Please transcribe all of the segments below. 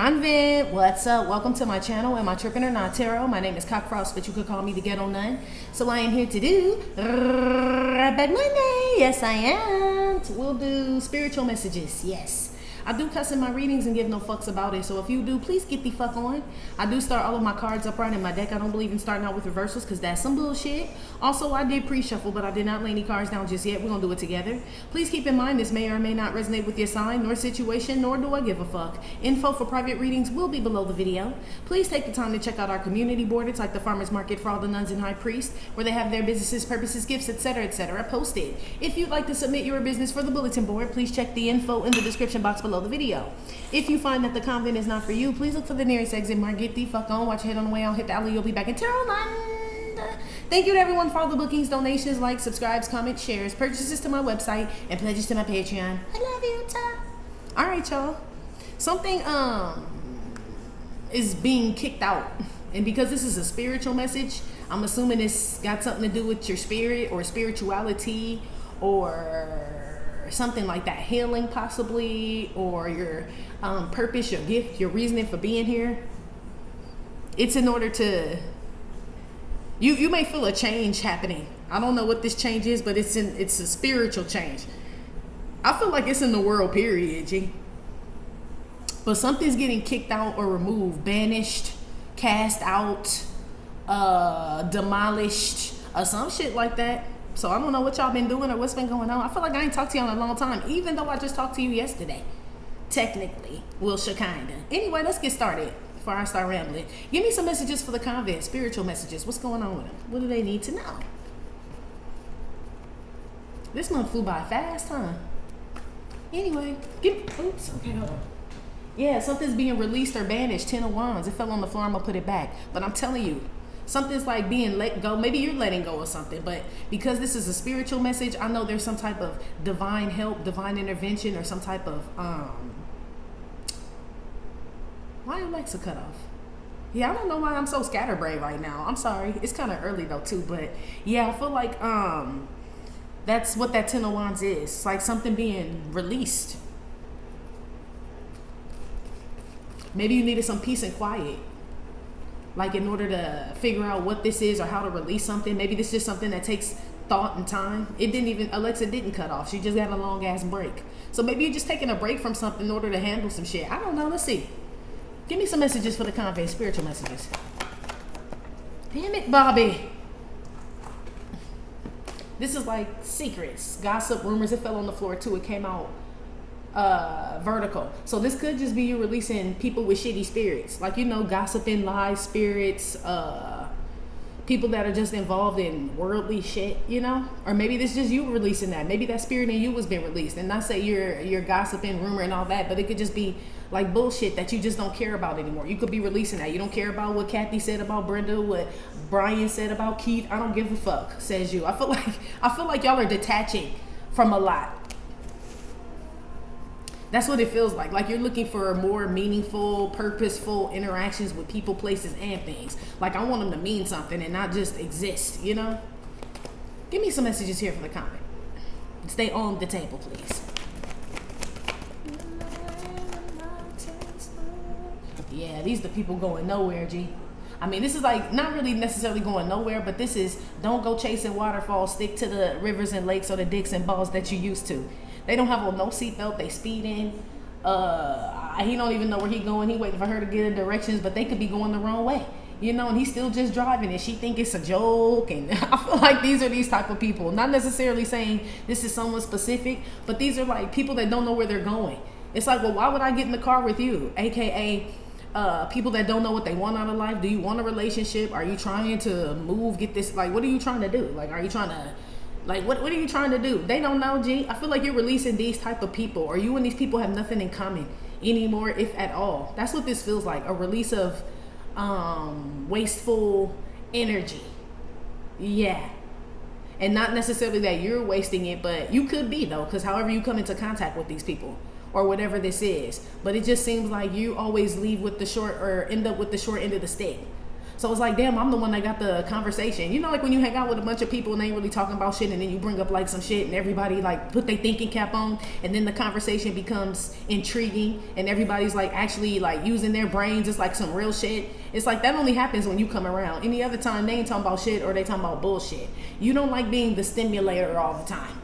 Convent, what's up? Welcome to my channel, Am I Trippin' or Not Tarot. My name is Cockfrost, but you could call me the Ghetto Nun. So I am here to do Bad Monday. Yes, I am. We'll do spiritual messages. Yes. I do cuss in my readings and give no fucks about it. So if you do, please get the fuck on. I do start all of my cards upright in my deck. I don't believe in starting out with reversals because that's some bullshit. Also, I did pre-shuffle, but I did not lay any cards down just yet. We're going to do it together. Please keep in mind this may or may not resonate with your sign, nor situation, nor do I give a fuck. Info for private readings will be below the video. Please take the time to check out our community board. It's like the farmer's market for all the nuns and high priests, where they have their businesses, purposes, gifts, etc. posted. If you'd like to submit your business for the bulletin board, please check the info in the description box below the video. If you find that the convent is not for you, please look for the nearest exit mark. Get the fuck on, watch your head on the way out, hit the alley, you'll be back in Tarot Land. Thank you to everyone for all the bookings, donations, likes, subscribes, comments, shares, purchases to my website, and pledges to my Patreon. I love you, ta. Alright, y'all. Something is being kicked out. And because this is a spiritual message, I'm assuming it's got something to do with your spirit or spirituality or something like that, healing possibly, or your purpose, your gift, your reasoning for being here. It's in order to, you may feel a change happening. I don't know what this change is, but it's a spiritual change. I feel like it's in the world, period, G. But something's getting kicked out or removed, banished, cast out, demolished, or some shit like that. So I don't know what y'all been doing or what's been going on. I feel like I ain't talked to y'all in a long time, even though I just talked to you yesterday. Technically. Well, kinda. Anyway, let's get started before I start rambling. Give me some messages for the convent, spiritual messages. What's going on with them? What do they need to know? This month flew by fast, huh? Anyway, oops, okay, hold on. Yeah, something's being released or banished. 10 of Wands. It fell on the floor. I'm going to put it back. But I'm telling you, something's like being let go. Maybe you're letting go of something, but because this is a spiritual message, I know there's some type of divine help, divine intervention, or some type of why Alexa cut off? Yeah, I don't know why I'm so scatterbrained right now. I'm sorry. It's kind of early though too, but yeah, I feel like that's what that 10 of Wands is. It's like something being released. Maybe you needed some peace and quiet, like in order to figure out what this is or how to release something. Maybe this is just something that takes thought and time. Alexa didn't cut off. She just got a long ass break. So maybe you're just taking a break from something in order to handle some shit. I don't know. Let's see. Give me some messages for the convent, spiritual messages. Damn it, Barbie. This is like secrets, gossip, rumors. It fell on the floor too. It came out vertical. So this could just be you releasing people with shitty spirits, like, you know, gossiping, lies, spirits, people that are just involved in worldly shit, you know. Or maybe this is just you releasing that. Maybe that spirit in you was being released, and not say you're gossiping, rumor and all that, but it could just be like bullshit that you just don't care about anymore. You could be releasing that. You don't care about what Kathy said about Brenda, what Brian said about Keith. I don't give a fuck, says you. I feel like y'all are detaching from a lot. That's what it feels like. Like you're looking for more meaningful, purposeful interactions with people, places, and things. Like I want them to mean something and not just exist, you know? Give me some messages here for the comment. Stay on the table, please. Yeah, these are the people going nowhere, G. I mean, this is like not really necessarily going nowhere, but this is don't go chasing waterfalls. Stick to the rivers and lakes or the dicks and balls that you used to. They don't have on no seatbelt. They speeding. He don't even know where he going. He waiting for her to get in directions, but they could be going the wrong way, you know. And he's still just driving, and she think it's a joke. And I feel like these are these type of people. Not necessarily saying this is someone specific, but these are like people that don't know where they're going. It's like, well, why would I get in the car with you? AKA people that don't know what they want out of life. Do you want a relationship? Are you trying to move? Get this? Like, what are you trying to do? Like, are you trying to? Like, what are you trying to do? They don't know, G. I feel like you're releasing these type of people, or you and these people have nothing in common anymore, if at all. That's what this feels like, a release of wasteful energy. Yeah. And not necessarily that you're wasting it, but you could be, though, because however you come into contact with these people or whatever this is. But it just seems like you always leave with the short or end up with the short end of the stick. So it's like, damn, I'm the one that got the conversation. You know, like when you hang out with a bunch of people and they ain't really talking about shit, and then you bring up like some shit and everybody like put their thinking cap on, and then the conversation becomes intriguing and everybody's like actually like using their brains. It's like some real shit. It's like that only happens when you come around. Any other time they ain't talking about shit or they talking about bullshit. You don't like being the stimulator all the time.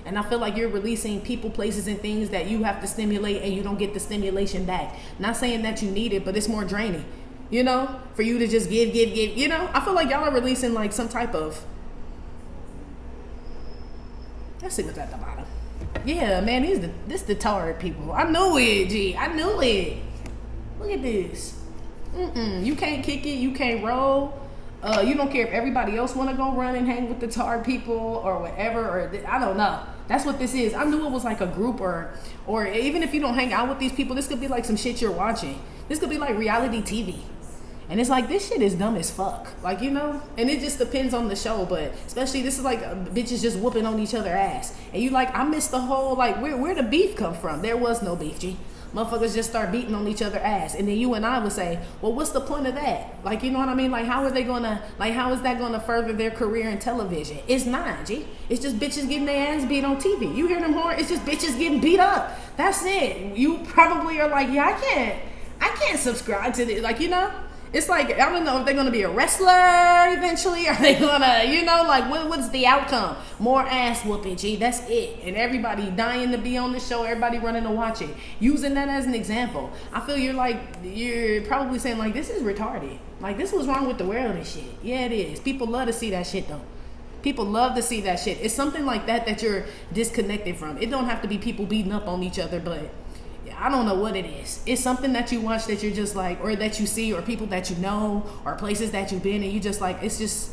And I feel like you're releasing people, places, and things that you have to stimulate and you don't get the stimulation back. Not saying that you need it, but it's more draining. You know, for you to just give, you know, I feel like y'all are releasing like some type of, let's see what's at the bottom. Yeah, man, this the tired people. I knew it, G. I knew it. Look at this. You can't kick it. You can't roll. You don't care if everybody else want to go run and hang with the tired people or whatever, or I don't know. That's what this is. I knew it was like a group or even if you don't hang out with these people, this could be like some shit you're watching. This could be like reality TV. And it's like, this shit is dumb as fuck. Like, you know? And it just depends on the show. But especially, this is like bitches just whooping on each other ass. And you like, I missed the whole, like, where the beef come from? There was no beef, G. Motherfuckers just start beating on each other ass. And then you and I would say, well, what's the point of that? Like, you know what I mean? Like, how is that gonna further their career in television? It's not, G. It's just bitches getting their ass beat on TV. You hear them horn? It's just bitches getting beat up. That's it. You probably are like, yeah, I can't subscribe to this. Like, you know? It's like, I don't know if they're going to be a wrestler eventually. Are they going to, you know, like, what's the outcome? More ass whooping, G. That's it. And everybody dying to be on the show. Everybody running to watch it. Using that as an example. I feel you're probably saying, like, this is retarded. Like, this was wrong with the world and shit. Yeah, it is. People love to see that shit, though. People love to see that shit. It's something like that you're disconnected from. It don't have to be people beating up on each other, but I don't know what it is. It's something that you watch that you're just like, or that you see, or people that you know, or places that you've been, and you just like, it's just,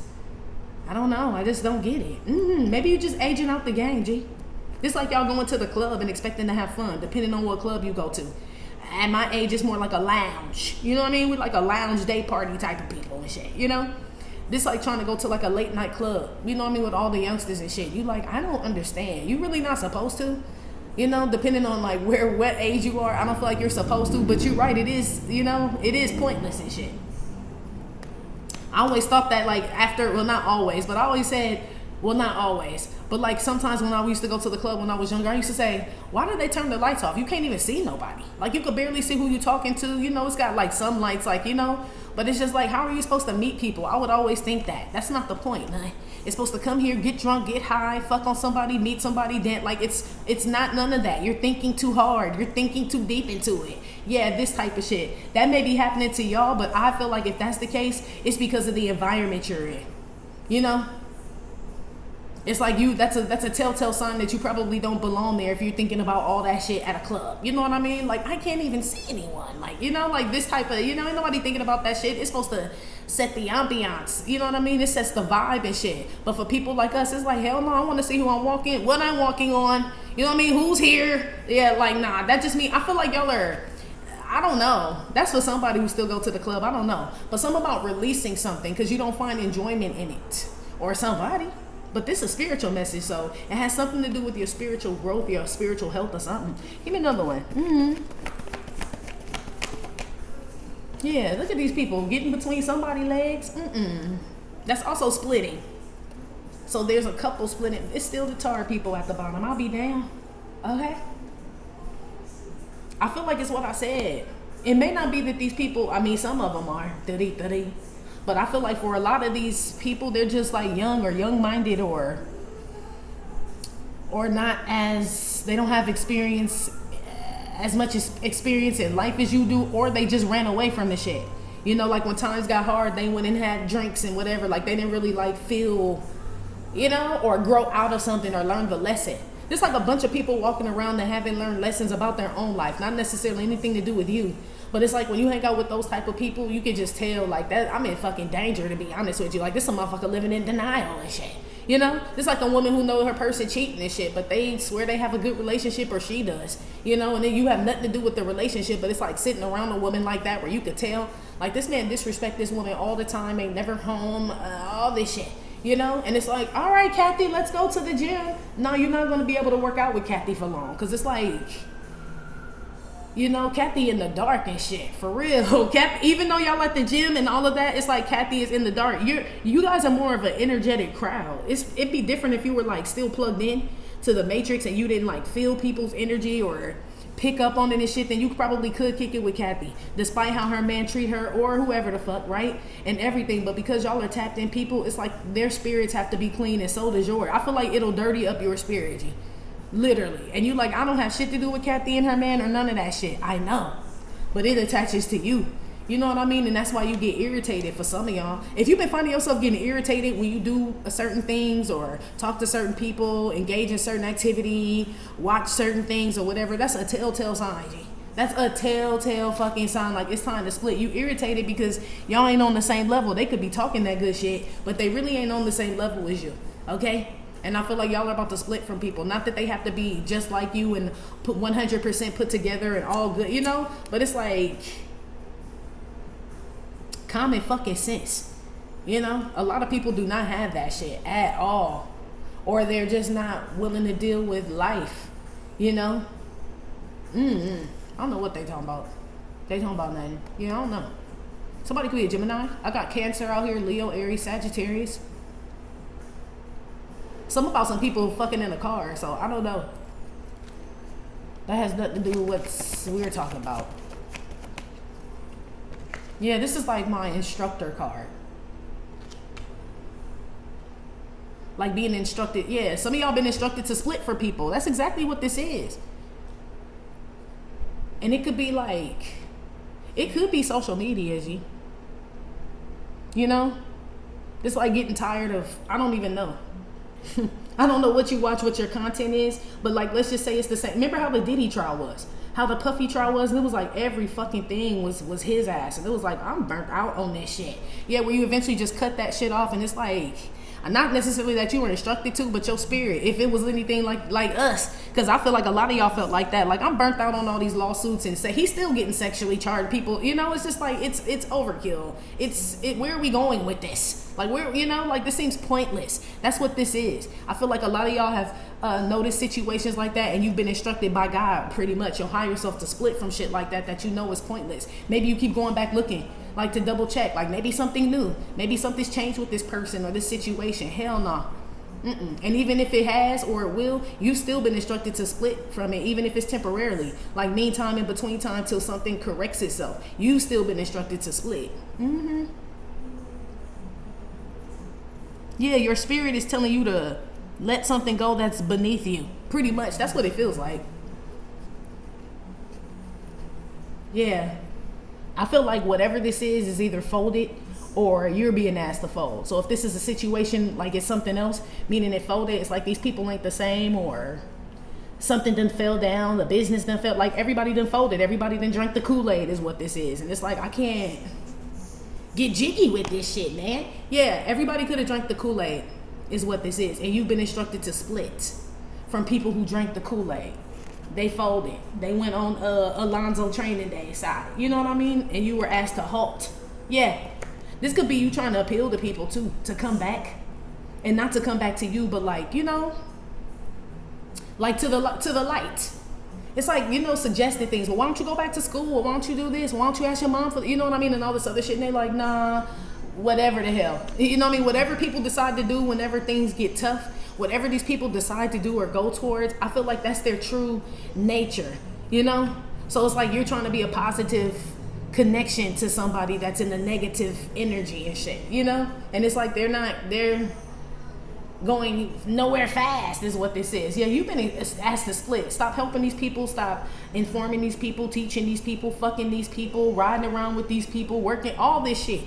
I don't know. I just don't get it. Maybe you're just aging out the game, G. It's like y'all going to the club and expecting to have fun, depending on what club you go to. At my age, it's more like a lounge. You know what I mean? With like a lounge day party type of people and shit, you know? This like trying to go to like a late night club. You know what I mean? With all the youngsters and shit. You like, I don't understand. You really not supposed to. You know, depending on like what age you are, I don't feel like you're supposed to, but you're right, it is, you know, it is pointless and shit. I always thought that like well, not always, but I always said, well, not always, but like sometimes when I used to go to the club when I was younger, I used to say, why do they turn the lights off? You can't even see nobody. Like you could barely see who you're talking to, you know, it's got like some lights, like, you know, but it's just like, how are you supposed to meet people? I would always think that. That's not the point, man. It's supposed to come here, get drunk, get high, fuck on somebody, meet somebody, dance. Like it's not none of that. You're thinking too hard. You're thinking too deep into it. Yeah, this type of shit. That may be happening to y'all, but I feel like if that's the case, it's because of the environment you're in. You know? It's like that's a telltale sign that you probably don't belong there if you're thinking about all that shit at a club. You know what I mean? Like, I can't even see anyone. Like, you know, like this type of, you know, ain't nobody thinking about that shit. It's supposed to set the ambiance. You know what I mean? It sets the vibe and shit. But for people like us, it's like, hell no, I want to see who I'm walking, what I'm walking on. You know what I mean? Who's here? Yeah, like, nah, that just means, I feel like y'all are, I don't know. That's for somebody who still go to the club. I don't know. But something about releasing something because you don't find enjoyment in it. Or somebody. But this is a spiritual message, so it has something to do with your spiritual growth, your spiritual health or something. Give me another one. Yeah, look at these people getting between somebody's legs. That's also splitting. So there's a couple splitting. It's still the tired people at the bottom. I'll be down. Okay. I feel like it's what I said. It may not be that these people, I mean, some of them are. But I feel like for a lot of these people, they're just like young or young-minded or not as, they don't have experience, as much experience in life as you do, or they just ran away from the shit. You know, like when times got hard, they went and had drinks and whatever. Like they didn't really like feel, you know, or grow out of something or learn the lesson. There's like a bunch of people walking around that haven't learned lessons about their own life, not necessarily anything to do with you. But it's like when you hang out with those type of people, you can just tell like that I'm in fucking danger, to be honest with you. Like this a motherfucker living in denial and shit. You know? It's like a woman who knows her person cheating and shit, but they swear they have a good relationship, or she does. You know, and then you have nothing to do with the relationship, but it's like sitting around a woman like that where you could tell like this man disrespect this woman all the time, ain't never home, all this shit. You know, and it's like, all right, Kathy, let's go to the gym. No, you're not going to be able to work out with Kathy for long, because it's like, You know, Kathy in the dark and shit, for real. Kathy, even though y'all at the gym and all of that, it's like Kathy is in the dark. You guys are more of an energetic crowd. It'd be different if you were like still plugged in to the matrix and you didn't like feel people's energy or pick up on it and shit. Then you probably could kick it with Kathy, despite how her man treat her or whoever the fuck, right? And everything. But because y'all are tapped in people, it's like their spirits have to be clean and so does yours. I feel like it'll dirty up your spirit, G. Literally. And you like, I don't have shit to do with Kathy and her man or none of that shit. I know. But it attaches to you. You know what I mean? And that's why you get irritated for some of y'all. If you've been finding yourself getting irritated when you do certain things or talk to certain people, engage in certain activity, watch certain things or whatever, that's a telltale sign, G. That's a telltale fucking sign. Like, it's time to split. You irritated because y'all ain't on the same level. They could be talking that good shit, but they really ain't on the same level as you. Okay? And I feel like y'all are about to split from people. Not that they have to be just like you and put 100% put together and all good, you know? But it's like common fucking sense. You know? A lot of people do not have that shit at all. Or they're just not willing to deal with life. You know? I don't know what they talking about. They talking about nothing. I don't know. Somebody could be a Gemini. I got Cancer out here, Leo, Aries, Sagittarius. Something about some people fucking in a car, so I don't know. That has nothing to do with what we're talking about. Yeah, this is like my instructor card. Like being instructed. Yeah, some of y'all been instructed to split for people. That's exactly what this is. And it could be like, it could be social media, G. You know? It's like getting tired of, I don't even know. I don't know what you watch, what your content is, but like, let's just say it's the same. Remember how the Diddy trial was? How the Puffy trial was? And it was like every fucking thing was his ass. And it was like, I'm burnt out on this shit. Yeah, where you eventually just cut that shit off and it's like, not necessarily that you were instructed to, but your spirit, if it was anything like us, because I feel like a lot of y'all felt like that. Like, I'm burnt out on all these lawsuits and say he's still getting sexually charged people. You know, it's just like, it's overkill. Where are we going with this? Like, where, you know, like, this seems pointless. That's what this is. I feel like a lot of y'all have noticed situations like that and you've been instructed by God pretty much. You'll hire yourself to split from shit like that you know is pointless. Maybe you keep going back looking, like, to double check, like maybe something new, maybe something's changed with this person or this situation. Hell no. And even if it has or it will, you've still been instructed to split from it, even if it's temporarily. Like, meantime, in between time till something corrects itself, you've still been instructed to split. Yeah, your spirit is telling you to let something go that's beneath you. Pretty much, that's what it feels like. Yeah. I feel like whatever this is either folded or you're being asked to fold. So if this is a situation like it's something else, meaning it folded, it's like these people ain't the same, or something done fell down, the business done fell, like everybody done folded, everybody done drank the Kool-Aid is what this is. And it's like, I can't get jiggy with this shit, man. Yeah, everybody could have drank the Kool-Aid is what this is. And you've been instructed to split from people who drank the Kool-Aid. They folded. They went on Alonzo training day side. You know what I mean? And you were asked to halt. Yeah. This could be you trying to appeal to people too, to come back. And not to come back to you, but like, you know, like to the light. It's like, you know, suggested things. Well, why don't you go back to school? Or why don't you do this? Why don't you ask your mom for, you know what I mean? And all this other shit. And they're like, nah, whatever the hell. You know what I mean? Whatever people decide to do whenever things get tough, whatever these people decide to do or go towards, I feel like that's their true nature, you know? So it's like you're trying to be a positive connection to somebody that's in the negative energy and shit, you know? And it's like they're going nowhere fast is what this is. Yeah, you've been asked to split. Stop helping these people. Stop informing these people, teaching these people, fucking these people, riding around with these people, working, all this shit.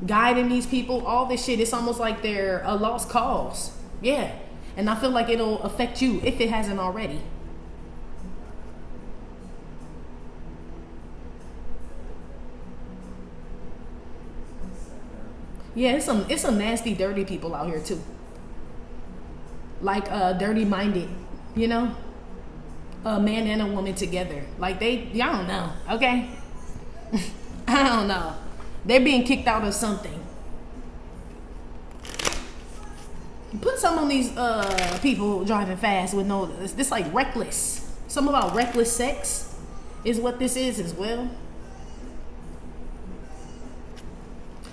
Guiding these people, all this shit. It's almost like they're a lost cause. Yeah. And I feel like it'll affect you if it hasn't already. Yeah, it's some nasty, dirty people out here too. Like dirty minded, you know? A man and a woman together. Like I don't know, okay? I don't know. They're being kicked out of something. Put some on these people driving fast with no, this like reckless. Something about reckless sex is what this is as well.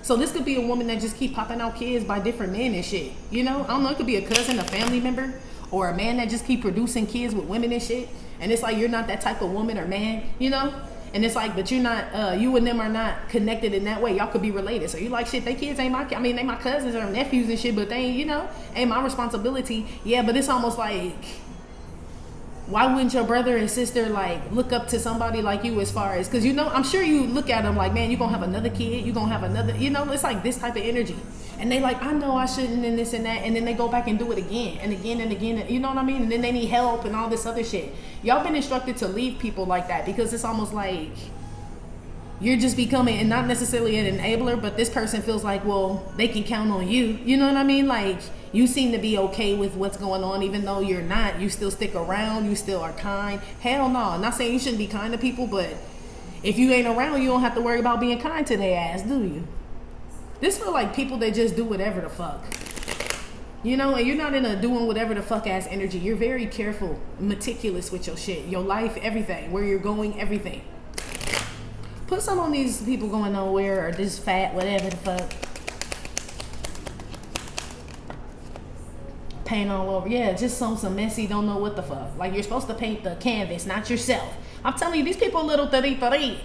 So this could be a woman that just keep popping out kids by different men and shit. You know, I don't know, it could be a cousin, a family member, or a man that just keep producing kids with women and shit. And it's like, you're not that type of woman or man, you know? And it's like, but you're not, you and them are not connected in that way. Y'all could be related. So you like, shit, they kids ain't my, I mean, they my cousins or nephews and shit, but they ain't, you know, ain't my responsibility. Yeah, but it's almost like, why wouldn't your brother and sister like look up to somebody like you as far as, because you know, I'm sure you look at them like, man, you're gonna have another kid, you're gonna have another, you know, it's like this type of energy. And they like, I know I shouldn't, and this and that, and then they go back and do it again and again and again, you know what I mean? And then they need help and all this other shit. Y'all been instructed to leave people like that because it's almost like you're just becoming, and not necessarily an enabler, but this person feels like, well, they can count on you. You know what I mean? Like, you seem to be okay with what's going on, even though you're not. You still stick around. You still are kind. Hell no. I'm not saying you shouldn't be kind to people, but if you ain't around, you don't have to worry about being kind to their ass, do you? This feel like people that just do whatever the fuck. You know, and you're not in a doing whatever the fuck ass energy. You're very careful, meticulous with your shit, your life, everything, where you're going, everything. Put some on these people going nowhere or this fat, whatever the fuck. Paint all over. Yeah, just some messy, don't know what the fuck. Like, you're supposed to paint the canvas, not yourself. I'm telling you, these people little 30.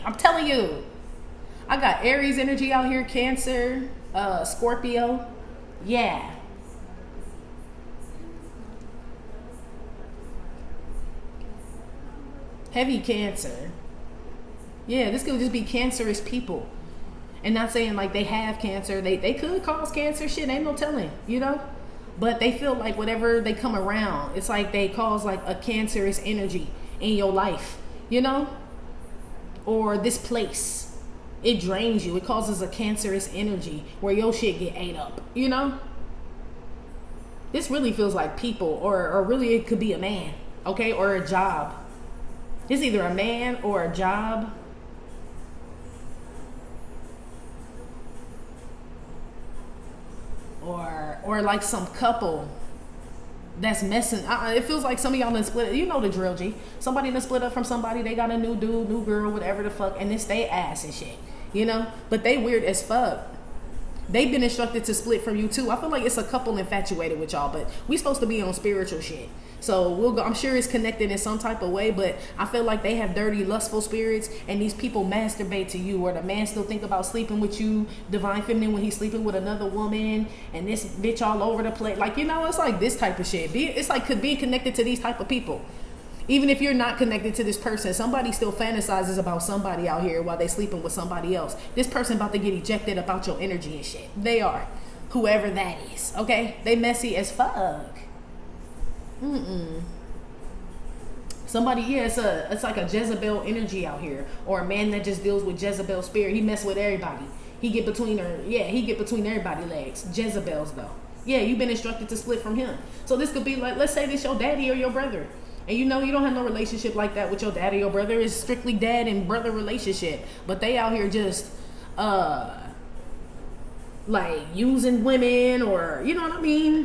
I'm telling you. I got Aries energy out here, Cancer, Scorpio. Yeah. Heavy Cancer. Yeah, this could just be cancerous people. And not saying like they have cancer. They could cause cancer. Shit, ain't no telling, you know? But they feel like whatever they come around, it's like they cause like a cancerous energy in your life, you know? Or this place, it drains you. It causes a cancerous energy where your shit get ate up, you know? This really feels like people, or really it could be a man, okay? Or a job. It's either a man or a job. Or like some couple that's messing. It feels like some of y'all done split. You know the drill, G. Somebody done split up from somebody. They got a new dude, new girl, whatever the fuck, and it's they ass and shit. You know? But they weird as fuck. They've been instructed to split from you too. I feel like it's a couple infatuated with y'all, but we supposed to be on spiritual shit. So we'll go, I'm sure it's connected in some type of way, but I feel like they have dirty, lustful spirits, and these people masturbate to you, or the man still think about sleeping with you, divine feminine, when he's sleeping with another woman, and this bitch all over the place. Like, you know, it's like this type of shit. It's like being connected to these type of people. Even if you're not connected to this person, somebody still fantasizes about somebody out here while they sleeping with somebody else. This person about to get ejected about your energy and shit. They are. Whoever that is. Okay? They messy as fuck. Somebody, yeah, it's like a Jezebel energy out here. Or a man that just deals with Jezebel spirit. He mess with everybody. He get between everybody's legs. Jezebels though. Yeah, you've been instructed to split from him. So this could be like, let's say this your daddy or your brother. And you know you don't have no relationship like that with your daddy or brother. It's strictly dad and brother relationship. But they out here just like using women, or you know what I mean?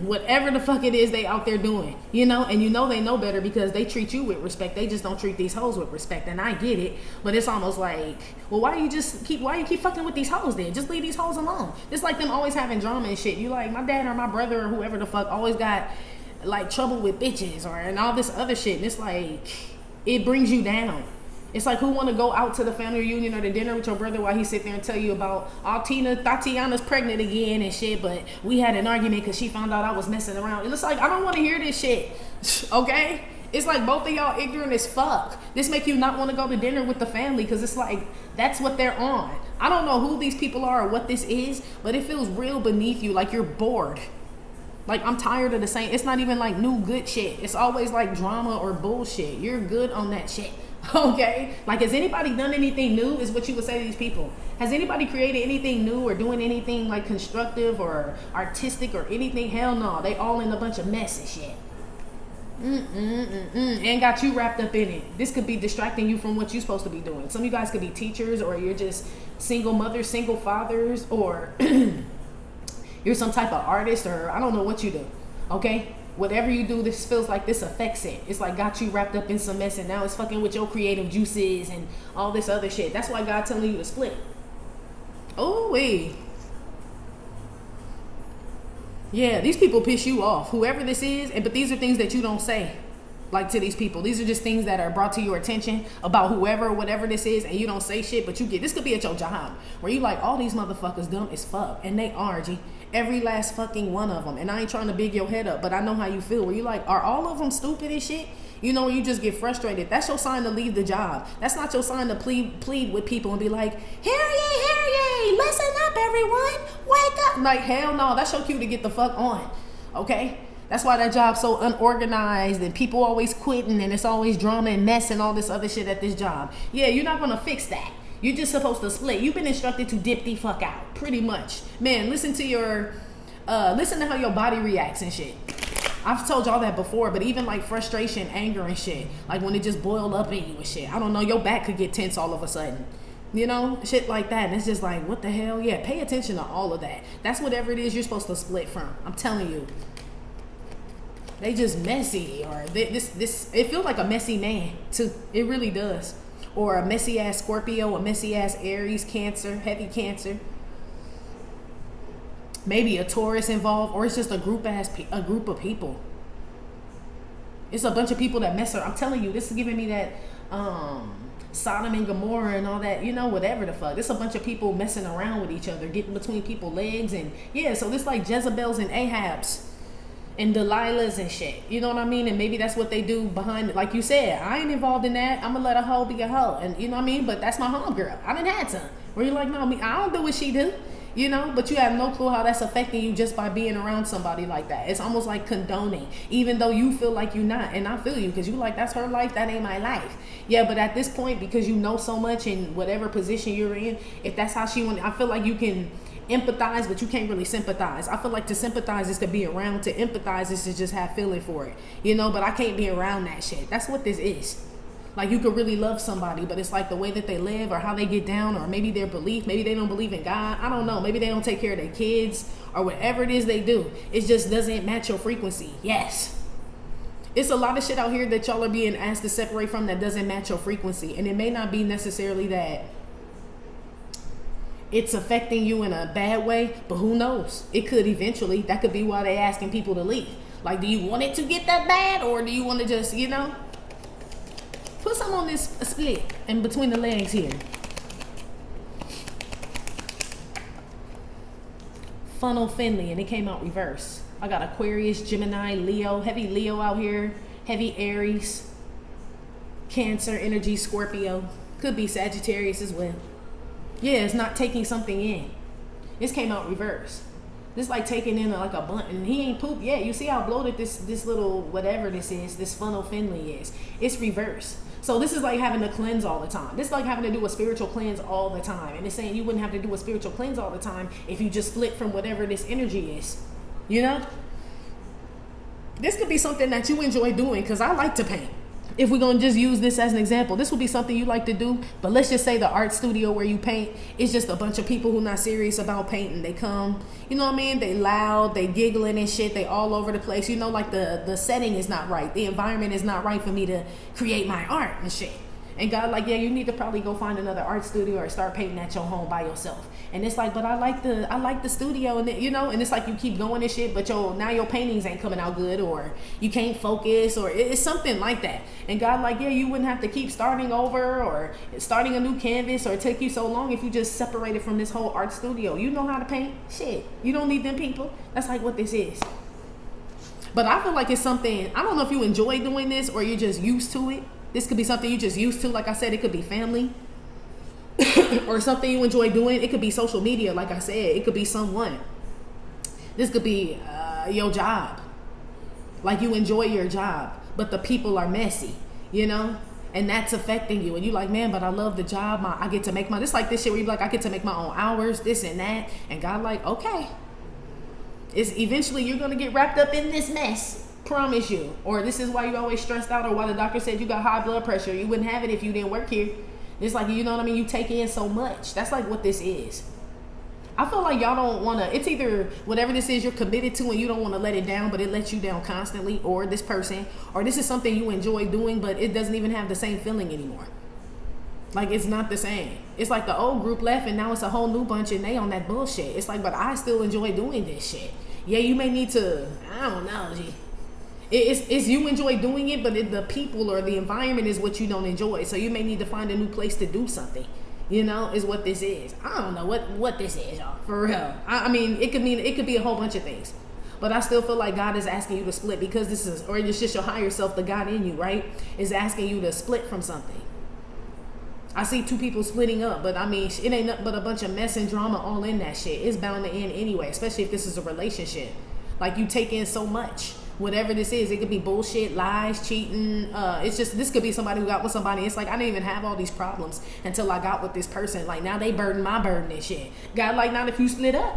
Whatever the fuck it is they out there doing, you know? And you know they know better because they treat you with respect. They just don't treat these hoes with respect. And I get it, but it's almost like, well, why you keep fucking with these hoes then? Just leave these hoes alone. It's like them always having drama and shit. You like, my dad or my brother or whoever the fuck always got like trouble with bitches and all this other shit, and it's like it brings you down. It's like, who want to go out to the family reunion or the dinner with your brother while he sit there and tell you about, oh, Tatiana's pregnant again and shit, but we had an argument because she found out I was messing around. It's like, I don't want to hear this shit. Okay? It's like both of y'all ignorant as fuck. This make you not want to go to dinner with the family because it's like that's what they're on. I don't know who these people are or what this is, but it feels real beneath you, like you're bored. Like, I'm tired of the same. It's not even like new good shit. It's always like drama or bullshit. You're good on that shit. Okay? Like, has anybody done anything new is what you would say to these people. Has anybody created anything new or doing anything like constructive or artistic or anything? Hell no. They all in a bunch of mess and shit. And got you wrapped up in it. This could be distracting you from what you're supposed to be doing. Some of you guys could be teachers, or you're just single mothers, single fathers, or you're some type of artist, or I don't know what you do. Okay? whatever you do, this feels like this affects it. It's like got you wrapped up in some mess, and now it's fucking with your creative juices and all this other shit. That's why God telling you to split. Oh, wait. Yeah, these people piss you off, whoever this is, but these are things that you don't say, like, to these people. These are just things that are brought to your attention about whoever or whatever this is, and you don't say shit, but you get, this could be at your job, where you like, all these motherfuckers dumb as fuck, and they are, G. Every last fucking one of them. And I ain't trying to big your head up, but I know how you feel, where you like, are all of them stupid as shit? You know, you just get frustrated. That's your sign to leave the job. That's not your sign to plead with people and be like, hear ye, listen up, everyone, wake up. Like, hell no, that's your cue to get the fuck on, okay? That's why that job's so unorganized, and people always quitting, and it's always drama and mess and all this other shit at this job. Yeah, you're not gonna fix that. You're just supposed to split. You've been instructed to dip the fuck out, pretty much. Man, listen to how your body reacts and shit. I've told y'all that before, but even like frustration, anger and shit, like when it just boiled up in you and shit, I don't know, your back could get tense all of a sudden, you know, shit like that. And it's just like, what the hell? Yeah, pay attention to all of that. That's whatever it is you're supposed to split from. I'm telling you, they just messy, or it feels like a messy man too. It really does. Or a messy ass Scorpio, a messy ass Aries, Cancer, heavy Cancer. Maybe a Taurus involved, or it's just a group of people. It's a bunch of people that mess around. I'm telling you, this is giving me that Sodom and Gomorrah and all that, you know, whatever the fuck. It's a bunch of people messing around with each other, getting between people's legs, and yeah, so this like Jezebels and Ahabs and Delilahs and shit. You know what I mean? And maybe that's what they do behind it. Like you said, I ain't involved in that. I'm gonna let a hoe be a hoe. And you know what I mean? But that's my homegirl. I done had some. Where you're like, no, I don't do what she do. You know, but you have no clue how that's affecting you just by being around somebody like that. It's almost like condoning, even though you feel like you're not. And I feel you, because you like, that's her life, that ain't my life. Yeah, but at this point, because you know so much in whatever position you're in, if that's how she wants, I feel like you can empathize, but you can't really sympathize. I feel like to sympathize is to be around. To empathize is to just have feeling for it. You know, but I can't be around that shit. That's what this is. Like, you could really love somebody, but it's like the way that they live, or how they get down, or maybe their belief, maybe they don't believe in God. I don't know. Maybe they don't take care of their kids, or whatever it is they do. It just doesn't match your frequency. Yes. It's a lot of shit out here that y'all are being asked to separate from that doesn't match your frequency. And it may not be necessarily that it's affecting you in a bad way, but who knows? It could eventually. That could be why they're asking people to leave. Like, do you want it to get that bad, or do you want to just, you know, put some on this split in between the legs here. Funnel Finley, and it came out reverse. I got Aquarius, Gemini, Leo, heavy Leo out here, heavy Aries, Cancer, energy, Scorpio. Could be Sagittarius as well. Yeah, it's not taking something in. This came out reverse. This like taking in like a blunt, and he ain't poop yet. You see how bloated this little whatever this is, this Funnel Finley is. It's reverse. So this is like having to cleanse all the time. This is like having to do a spiritual cleanse all the time. And it's saying you wouldn't have to do a spiritual cleanse all the time if you just split from whatever this energy is. You know? This could be something that you enjoy doing, because I like to paint. If we're going to just use this as an example, this would be something you like to do. But let's just say the art studio where you paint is just a bunch of people who not serious about painting. They come, you know what I mean? They loud, they giggling and shit. They all over the place. You know, like the setting is not right. The environment is not right for me to create my art and shit. And God like, yeah, you need to probably go find another art studio or start painting at your home by yourself. And it's like, but I like the studio, and you know, and it's like you keep going and shit, but now your paintings ain't coming out good, or you can't focus, or it's something like that. And God like, yeah, you wouldn't have to keep starting over or starting a new canvas, or take you so long if you just separated from this whole art studio. You know how to paint, shit. You don't need them people. That's like what this is. But I feel like it's something, I don't know if you enjoy doing this or you're just used to it. This could be something you just used to. Like I said, it could be family or something you enjoy doing. It could be social media. Like I said, it could be someone. This could be your job. Like you enjoy your job, but the people are messy, you know? And that's affecting you. And you're like, man, but I love the job. I get to make my, it's like this shit where you're like, I get to make my own hours, this and that. And God like, okay. It's eventually you're going to get wrapped up in this mess. Promise you. Or this is why you always stressed out, or why the doctor said you got high blood pressure. You wouldn't have it if you didn't work here. It's like, you know what I mean? You take in so much. That's like what this is. I feel like y'all don't want to, it's either whatever this is you're committed to and you don't want to let it down, but it lets you down constantly, or this person, or this is something you enjoy doing, but it doesn't even have the same feeling anymore. Like, it's not the same. It's like the old group left and now it's a whole new bunch and they on that bullshit. It's like, but I still enjoy doing this shit. Yeah, you may need to, I don't know, G. It's you enjoy doing it, but the people or the environment is what you don't enjoy. So you may need to find a new place to do something. You know, is what this is. I don't know what this is, y'all. For real. I mean, it could be a whole bunch of things. But I still feel like God is asking you to split, because this is, or it's just your higher self, the God in you, right, is asking you to split from something. I see two people splitting up, but I mean, it ain't nothing but a bunch of mess and drama all in that shit. It's bound to end anyway, especially if this is a relationship. Like, you take in so much. Whatever this is, it could be bullshit, lies, cheating. It's just, this could be somebody who got with somebody. It's like, I didn't even have all these problems until I got with this person. Like, now they burden my burden and shit. God, like, not if you split up.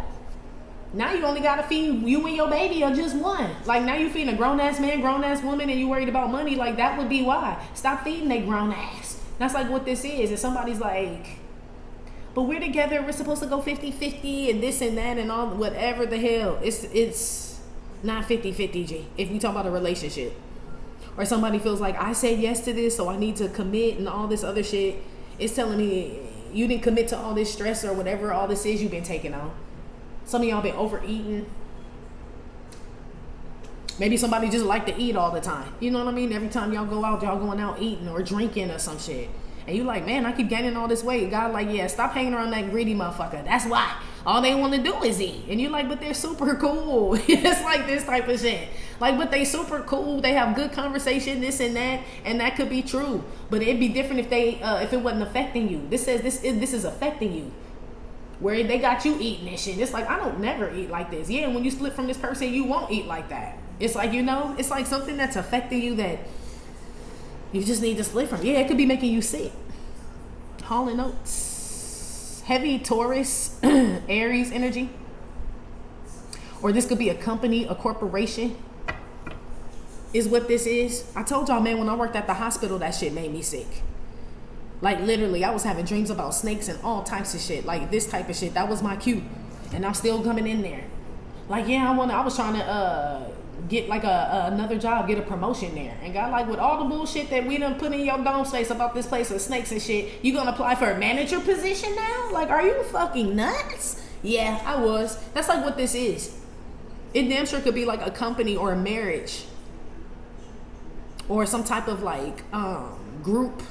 Now you only got to feed you and your baby, or just one. Like, now you feeding a grown-ass man, grown-ass woman, and you worried about money. Like, that would be why. Stop feeding they grown-ass. That's like what this is. And somebody's like, but we're together. We're supposed to go 50-50 and this and that and all, whatever the hell. It's not 50-50, G, if we talk about a relationship. Or somebody feels like, I said yes to this, so I need to commit and all this other shit. It's telling me you didn't commit to all this stress or whatever all this is you've been taking on. Some of y'all been overeating. Maybe somebody just like to eat all the time. You know what I mean? Every time y'all go out, y'all going out eating or drinking or some shit. And you like, man, I keep gaining all this weight. God like, yeah, stop hanging around that greedy motherfucker. That's why. All they want to do is eat. And you like, but they're super cool. It's like this type of shit. Like, but they super cool. They have good conversation, this and that. And that could be true. But it'd be different if they, if it wasn't affecting you. This says this is affecting you. Where they got you eating and shit. It's like, I don't never eat like this. Yeah, and when you split from this person, you won't eat like that. It's like, you know, it's like something that's affecting you that you just need to split from. Yeah, it could be making you sick. Hall and Oates. Heavy Taurus, Aries energy. Or this could be a company, a corporation, is what this is. I told y'all, man, when I worked at the hospital, that shit made me sick. Like, literally, I was having dreams about snakes and all types of shit. Like, this type of shit. That was my cue. And I'm still coming in there. Like, yeah, I was trying to get like another job, get a promotion there, and got like, with all the bullshit that we done put in your dome space about this place of snakes and shit, you gonna apply for a manager position now? Like, are you fucking nuts? Yeah, I was. That's like what this is. It damn sure could be like a company or a marriage or some type of like group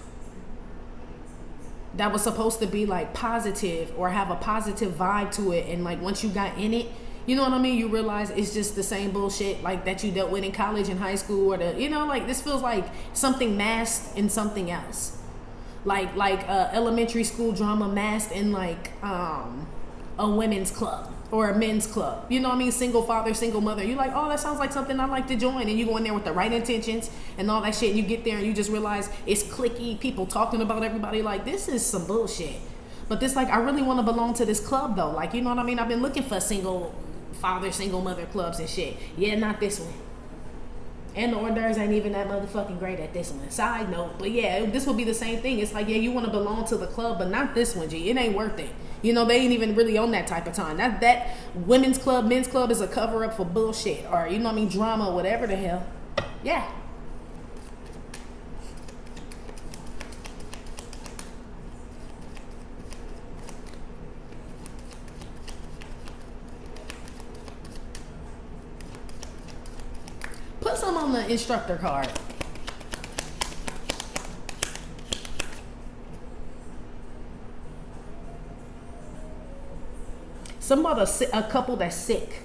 that was supposed to be like positive or have a positive vibe to it, and like once you got in it, you know what I mean, you realize it's just the same bullshit like that you dealt with in college and high school, or the, you know, like this feels like something masked in something else, like elementary school drama masked in like a women's club or a men's club, you know what I mean, single father, single mother. You're like, oh, that sounds like something I'd like to join, and you go in there with the right intentions and all that shit, and you get there and you just realize it's cliquey, people talking about everybody, like this is some bullshit. But this, like, I really want to belong to this club though, like, you know what I mean, I've been looking for single father, single mother clubs and shit. Yeah, not this one. And the hors d'oeuvres ain't even that motherfucking great at this one. Side note, but yeah, this will be the same thing. It's like, yeah, you want to belong to the club, but not this one, G. It ain't worth it. You know, they ain't even really on that type of time. That women's club, men's club is a cover up for bullshit, or you know what I mean, drama, whatever the hell. Yeah. Put some on the instructor card. Some other, a couple that's sick.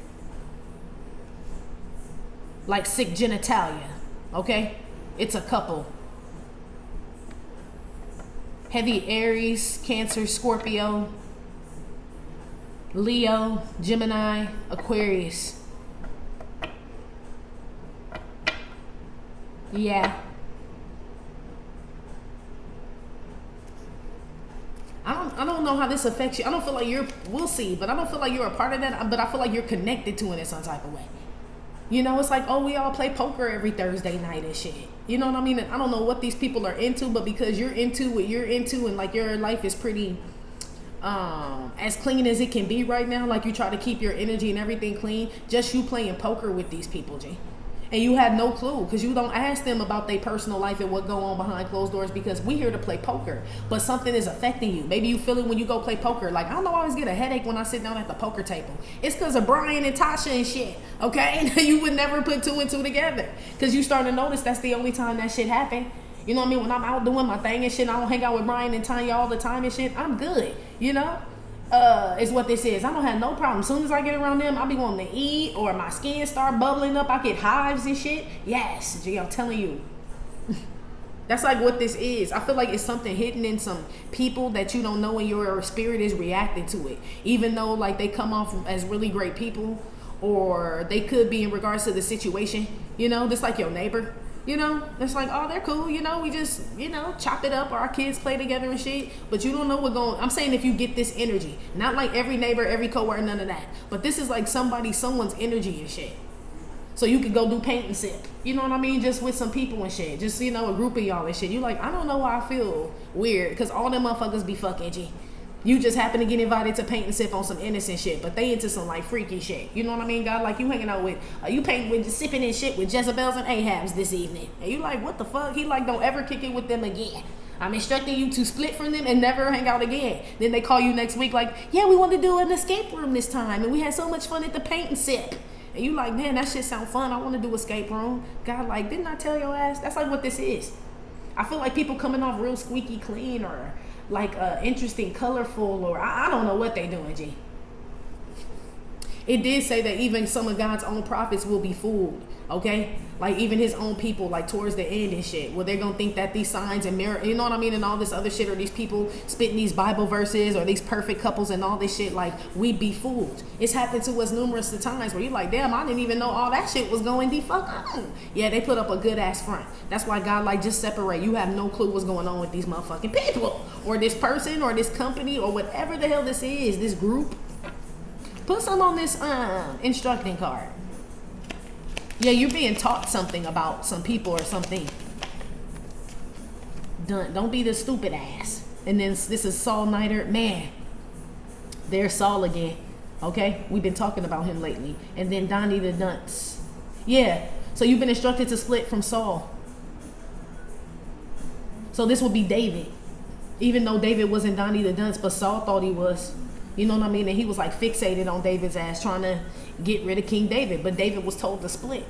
Like sick genitalia. Okay? It's a couple. Heavy Aries, Cancer, Scorpio, Leo, Gemini, Aquarius. Yeah. I don't know how this affects you. I don't feel like we'll see, but I don't feel like you're a part of that, but I feel like you're connected to it in some type of way. You know, it's like, oh, we all play poker every Thursday night and shit. You know what I mean? And I don't know what these people are into, but because you're into what you're into and like your life is pretty as clean as it can be right now, like you try to keep your energy and everything clean, just you playing poker with these people, G. And you have no clue because you don't ask them about their personal life and what go on behind closed doors, because we here to play poker, but something is affecting you. Maybe you feel it when you go play poker. Like, I don't know, I always get a headache when I sit down at the poker table. It's because of Brian and Tasha and shit, okay? You would never put two and two together because you start to notice that's the only time that shit happen. You know what I mean? When I'm out doing my thing and shit, I don't hang out with Brian and Tanya all the time and shit, I'm good, you know? Is what this is. I don't have no problem. As soon as I get around them, I be wanting to eat, or my skin start bubbling up. I get hives and shit. Yes, G, I'm telling you. That's like what this is. I feel like it's something hidden in some people that you don't know, and your spirit is reacting to it. Even though like they come off as really great people, or they could be in regards to the situation, you know, just like your neighbor. You know, it's like, oh, they're cool. You know, we just, you know, chop it up, or our kids play together and shit. But you don't know what going. I'm saying if you get this energy, not like every neighbor, every coworker, none of that. But this is like someone's energy and shit. So you could go do paint and sip. You know what I mean? Just with some people and shit. Just, you know, a group of y'all and shit. You like, I don't know why I feel weird, because all them motherfuckers be fucking G. You just happen to get invited to paint and sip on some innocent shit, but they into some like freaky shit. You know what I mean, God? Like you hanging out with, you painting with, sipping and shit with Jezebels and Ahabs this evening. And you like, what the fuck? He like, don't ever kick it with them again. I'm instructing you to split from them and never hang out again. Then they call you next week like, yeah, we want to do an escape room this time, and we had so much fun at the paint and sip. And you like, man, that shit sound fun. I want to do escape room. God like, didn't I tell your ass? That's like what this is. I feel like people coming off real squeaky clean, or like interesting, colorful, or I don't know what they doing, G. It did say that even some of God's own prophets will be fooled, okay? Like even his own people, like towards the end and shit, where they're gonna think that these signs and mirror, you know what I mean, and all this other shit, or these people spitting these Bible verses, or these perfect couples and all this shit, like we'd be fooled. It's happened to us numerous of times where you're like, damn, I didn't even know all that shit was going the fuck on. Yeah, they put up a good ass front. That's why God like, just separate. You have no clue what's going on with these motherfucking people, or this person, or this company, or whatever the hell this is, this group. Put some on this instructing card. Yeah, you're being taught something about some people or something. Don't be the stupid ass. And then this is Saul Nighter. Man, there's Saul again. Okay? We've been talking about him lately. And then Donnie the Dunce. Yeah. So you've been instructed to split from Saul. So this will be David. Even though David wasn't Donnie the Dunce, but Saul thought he was. You know what I mean? And he was like fixated on David's ass, trying to get rid of King David. But David was told to split.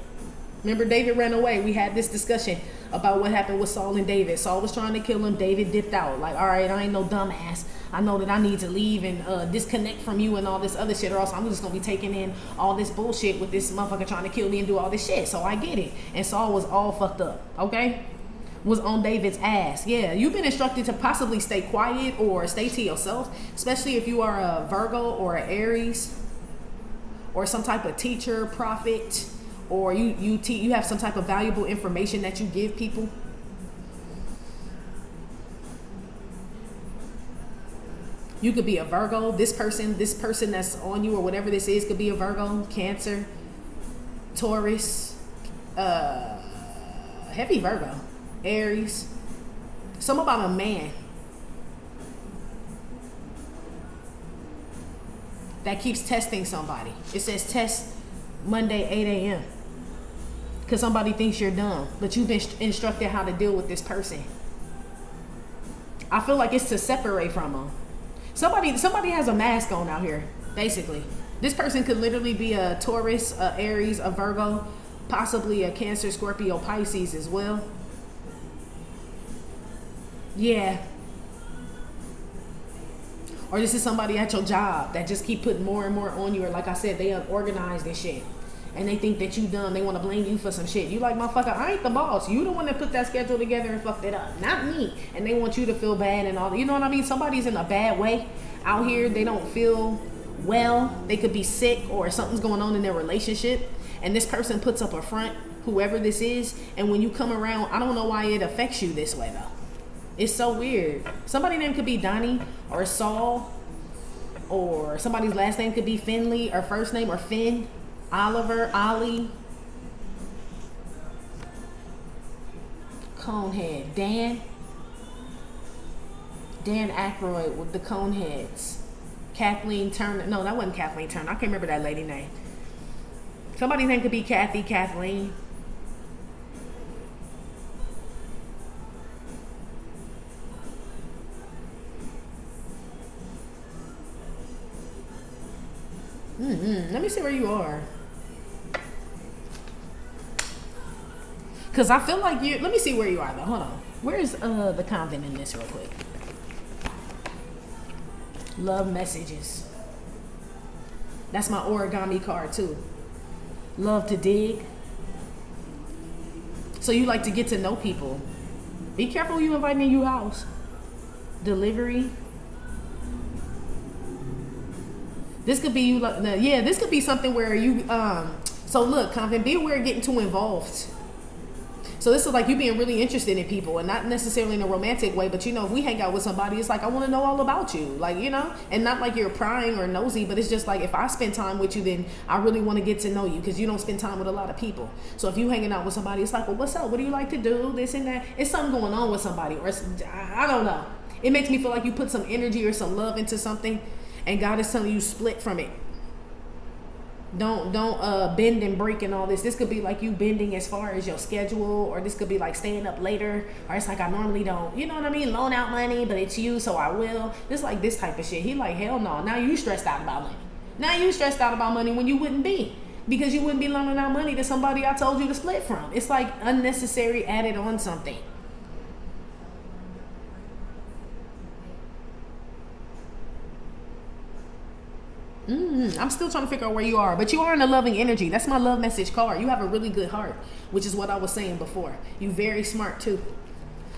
Remember, David ran away. We had this discussion about what happened with Saul and David. Saul was trying to kill him. David dipped out. Like, all right, I ain't no dumbass. I know that I need to leave and disconnect from you and all this other shit, or else I'm just going to be taking in all this bullshit with this motherfucker trying to kill me and do all this shit. So I get it. And Saul was all fucked up, okay? Was on David's ass. Yeah, you've been instructed to possibly stay quiet or stay to yourself, especially if you are a Virgo or an Aries or some type of teacher, prophet, or you have some type of valuable information that you give people. You could be a Virgo. This person that's on you or whatever this is could be a Virgo, Cancer, Taurus, heavy Virgo, Aries. Something about a man that keeps testing somebody. It says test Monday 8 a.m. because somebody thinks you're dumb, but you've been instructed how to deal with this person. I feel like it's to separate from them. Somebody has a mask on out here, basically. This person could literally be a Taurus, a Aries, a Virgo, possibly a Cancer, Scorpio, Pisces as well. Yeah. Or this is somebody at your job that just keep putting more and more on you. Or like I said, they unorganized and shit. And they think that you dumb. They want to blame you for some shit. You like, motherfucker, I ain't the boss. You the one that put that schedule together and fucked it up. Not me. And they want you to feel bad and all that. You know what I mean? Somebody's in a bad way out here. They don't feel well. They could be sick or something's going on in their relationship. And this person puts up a front, whoever this is. And when you come around, I don't know why it affects you this way, though. It's so weird. Somebody's name could be Donnie or Saul, or somebody's last name could be Finley, or first name, or Finn, Oliver, Ollie, Conehead, Dan, Dan Aykroyd with the cone heads. Kathleen Turner. No, that wasn't Kathleen Turner. I can't remember that lady name. Somebody's name could be Kathy, Kathleen. Let me see where you are. Because I feel like you... Let me see where you are, though. Hold on. Where's the convent in this real quick? Love messages. That's my origami card, too. Love to dig. So you like to get to know people. Be careful who you invite in your house. Delivery. This could be you, yeah, this could be something where you, so look, Convent, be aware of getting too involved. So this is like you being really interested in people, and not necessarily in a romantic way, but you know, if we hang out with somebody, it's like, I want to know all about you, like, you know, and not like you're prying or nosy, but it's just like, if I spend time with you, then I really want to get to know you, because you don't spend time with a lot of people. So if you hanging out with somebody, it's like, well, what's up? What do you like to do? This and that. It's something going on with somebody, or it's, I don't know. It makes me feel like you put some energy or some love into something, and God is telling you split from it. Don't bend and break and all this. This could be like you bending as far as your schedule, or this could be like staying up later, or it's like, I normally don't, you know what I mean, loan out money, but it's you, so I will. This like this type of shit. He like, hell no. Now you stressed out about money. Now you stressed out about money when you wouldn't be, because you wouldn't be loaning out money to somebody I told you to split from. It's like unnecessary added on something. I'm still trying to figure out where you are, but you are in a loving energy. That's my love message card. You have a really good heart, which is what I was saying before. You very smart too.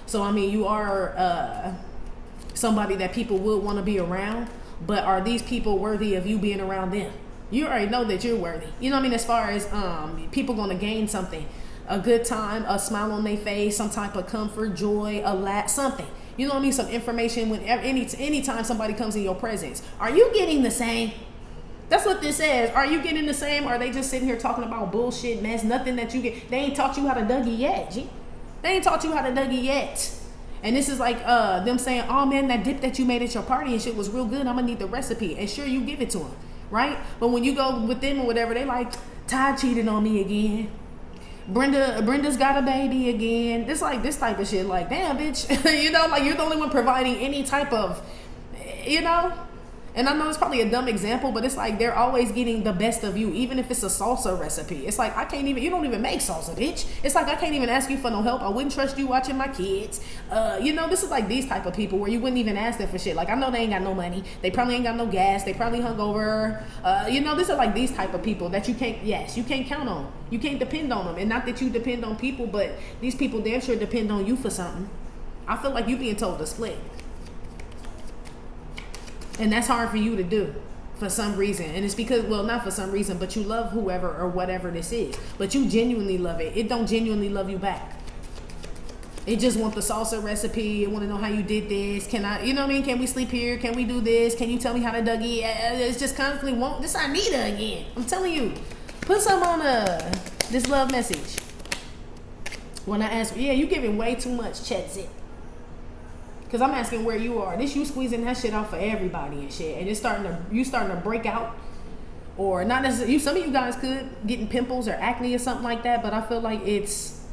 So I mean, you are somebody that people would want to be around, but are these people worthy of you being around them? You already know that you're worthy. You know what I mean? As far as people going to gain something, a good time, a smile on their face, some type of comfort, joy, a laugh, something. You know what I mean? Some information when anytime somebody comes in your presence. Are you getting the same? That's what this says. Are you getting the same? Or are they just sitting here talking about bullshit mess? Nothing that you get. They ain't taught you how to Dougie yet, G. They ain't taught you how to Dougie yet. And this is like them saying, oh man, that dip that you made at your party and shit was real good. I'm gonna need the recipe. And sure, you give it to them, right? But when you go with them or whatever, they like, Ty cheated on me again. Brenda's got a baby again. It's like this type of shit. Like, damn, bitch. You know, like you're the only one providing any type of, you know. And I know it's probably a dumb example, but it's like they're always getting the best of you, even if it's a salsa recipe. It's like, you don't even make salsa, bitch. It's like, I can't even ask you for no help. I wouldn't trust you watching my kids. You know, this is like these type of people where you wouldn't even ask them for shit. Like, I know they ain't got no money. They probably ain't got no gas. They probably hungover. You know, this are like these type of people that you can't count on. You can't depend on them. And not that you depend on people, but these people damn sure depend on you for something. I feel like you being told to split. And that's hard for you to do for some reason. And it's because, well, not for some reason, but you love whoever or whatever this is. But you genuinely love it. It don't genuinely love you back. It just want the salsa recipe. It want to know how you did this. Can I, you know what I mean? Can we sleep here? Can we do this? Can you tell me how to Dougie? It's just constantly want this. I need her again. I'm telling you. Put some on this love message. When I ask, yeah, you giving way too much. Check it. Because I'm asking where you are. This you squeezing that shit out for everybody and shit. And it's starting to break out. Or not necessarily. Some of you guys could getting pimples or acne or something like that. But I feel like it's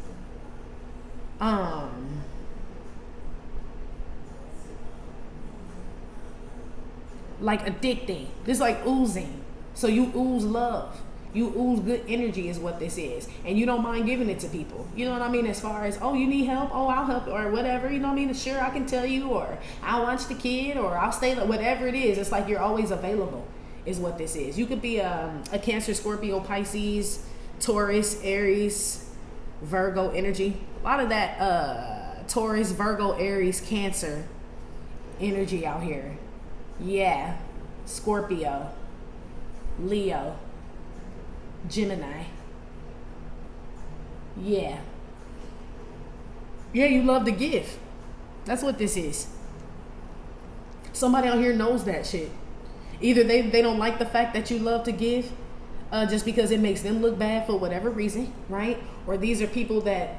like addicting. It's like oozing. So you ooze love. You ooze good energy is what this is. And you don't mind giving it to people. You know what I mean? As far as, oh, you need help? Oh, I'll help. Or whatever. You know what I mean? Sure, I can tell you. Or I'll watch the kid. Or I'll stay. Whatever it is. It's like you're always available is what this is. You could be a Cancer, Scorpio, Pisces, Taurus, Aries, Virgo energy. A lot of that Taurus, Virgo, Aries, Cancer energy out here. Yeah. Scorpio, Leo, Gemini. Yeah, you love to give. That's what this is. Somebody out here knows that shit. Either they don't like the fact that you love to give, just because it makes them look bad for whatever reason, right? Or these are people that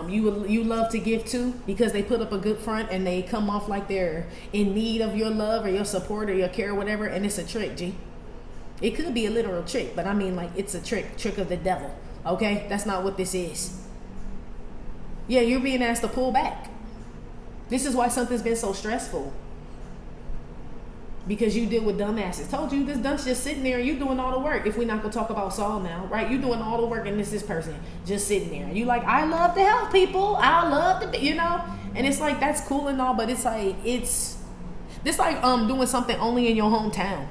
you love to give to because they put up a good front and they come off like they're in need of your love or your support or your care or whatever, and it's a trick, G. It could be a literal trick, but I mean, like, it's a trick of the devil, okay? That's not what this is. Yeah, you're being asked to pull back. This is why something's been so stressful. Because you deal with dumbasses. Told you, this dump's just sitting there and you doing all the work. If we're not gonna talk about Saul now, right? You doing all the work and this person just sitting there. You like, I love to help people. I love to be, you know? And it's like, that's cool and all, but it's like, it's like doing something only in your hometown.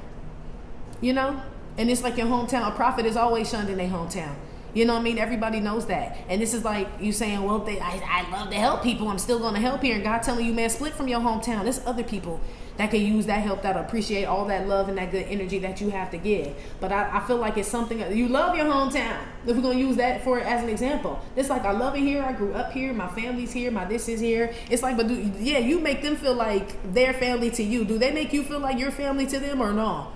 You know? And it's like your hometown. A prophet is always shunned in their hometown. You know what I mean? Everybody knows that. And this is like you saying, well, I love to help people. I'm still going to help here. And God telling you, man, split from your hometown. There's other people that can use that help, that appreciate all that love and that good energy that you have to give. But I feel like it's something, you love your hometown. If we're going to use that for as an example. It's like, I love it here. I grew up here. My family's here. My this is here. It's like, but yeah, you make them feel like they're family to you. Do they make you feel like you're family to them or no?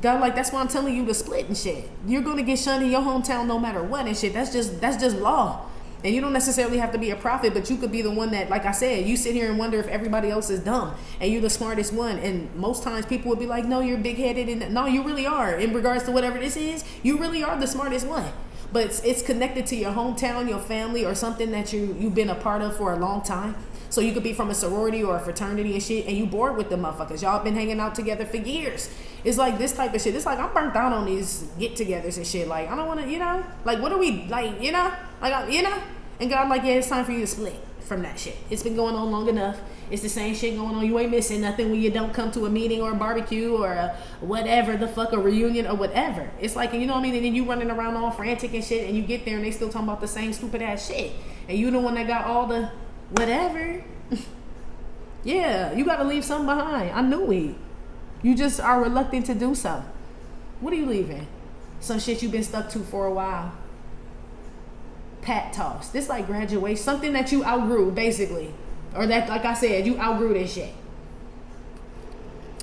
God, like, that's why I'm telling you to split and shit. You're going to get shunned in your hometown no matter what and shit. That's just law. And you don't necessarily have to be a prophet, but you could be the one that, like I said, you sit here and wonder if everybody else is dumb and you're the smartest one. And most times people would be like, no, you're big-headed. And no, you really are. In regards to whatever this is, you really are the smartest one. But it's connected to your hometown, your family, or something that you've been a part of for a long time. So you could be from a sorority or a fraternity and shit, and you bored with the motherfuckers. Y'all been hanging out together for years. It's like this type of shit. It's like, I'm burnt out on these get-togethers and shit. Like, I don't want to, you know? Like, what are we, like, you know? Like, you know? And God, like, yeah, it's time for you to split from that shit. It's been going on long enough. It's the same shit going on. You ain't missing nothing when you don't come to a meeting or a barbecue or a whatever the fuck, a reunion or whatever. It's like, you know what I mean? And then you running around all frantic and shit, and you get there and they still talking about the same stupid ass shit. And you the one that got all the whatever. Yeah, you got to leave something behind. I knew it. You just are reluctant to do so. What are you leaving? Some shit you've been stuck to for a while. Pat toss. This like graduation. Something that you outgrew, basically. Or that, like I said, you outgrew this shit.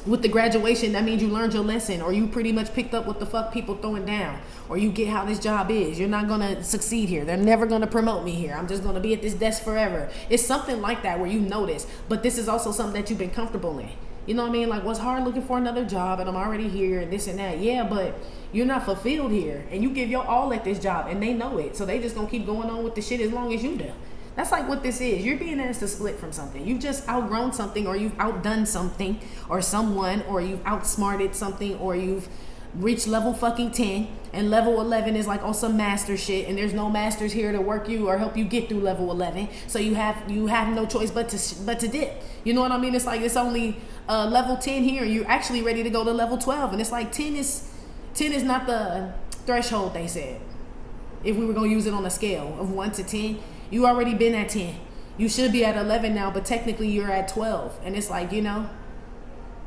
With the graduation, that means you learned your lesson, or you pretty much picked up what the fuck people throwing down, or you get how this job is. You're not gonna succeed here. They're never gonna promote me here. I'm just gonna be at this desk forever. It's something like that where you know this, but this is also something that you've been comfortable in. You know what I mean? Like, what's hard looking for another job, and I'm already here, and this and that. Yeah, but you're not fulfilled here, and you give your all at this job, and they know it, so they just gonna keep going on with the shit as long as you do. That's like what this is. You're being asked to split from something. You've just outgrown something, or you've outdone something, or someone, or you've outsmarted something, or you've reached level fucking 10, and level 11 is like on some master shit, and there's no masters here to work you or help you get through level 11. So you have no choice but to dip. You know what I mean? It's like it's only level 10 here, and you're actually ready to go to level 12, and it's like 10 is not the threshold, they said. If we were gonna use it on a scale of 1 to 10. You already been at 10. You should be at 11 now, but technically you're at 12. And it's like, you know,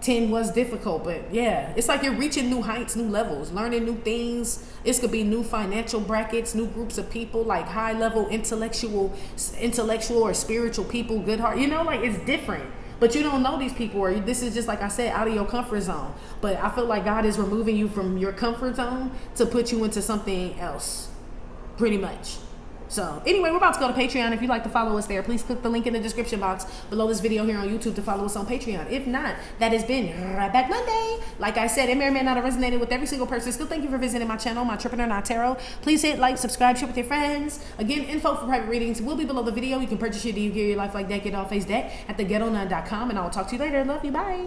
10 was difficult, but yeah, it's like you're reaching new heights, new levels, learning new things. This could be new financial brackets, new groups of people, like high level intellectual or spiritual people, good heart. You know, like it's different. But you don't know these people, or this is just, like I said, out of your comfort zone. But I feel like God is removing you from your comfort zone to put you into something else, pretty much. So anyway, we're about to go to Patreon. If you'd like to follow us there, please click the link in the description box below this video here on YouTube to follow us on Patreon. If not, that has been Right Back Monday. Like I said, it may or may not have resonated with every single person. Still, thank you for visiting my channel, My Trippin' or Not Tarot. Please hit like, subscribe, share with your friends. Again, info for private readings will be below the video. You can purchase your Do You Gear Your Life Like That, Get Off Phace Deck at theghettonun.com. And I will talk to you later. Love you. Bye.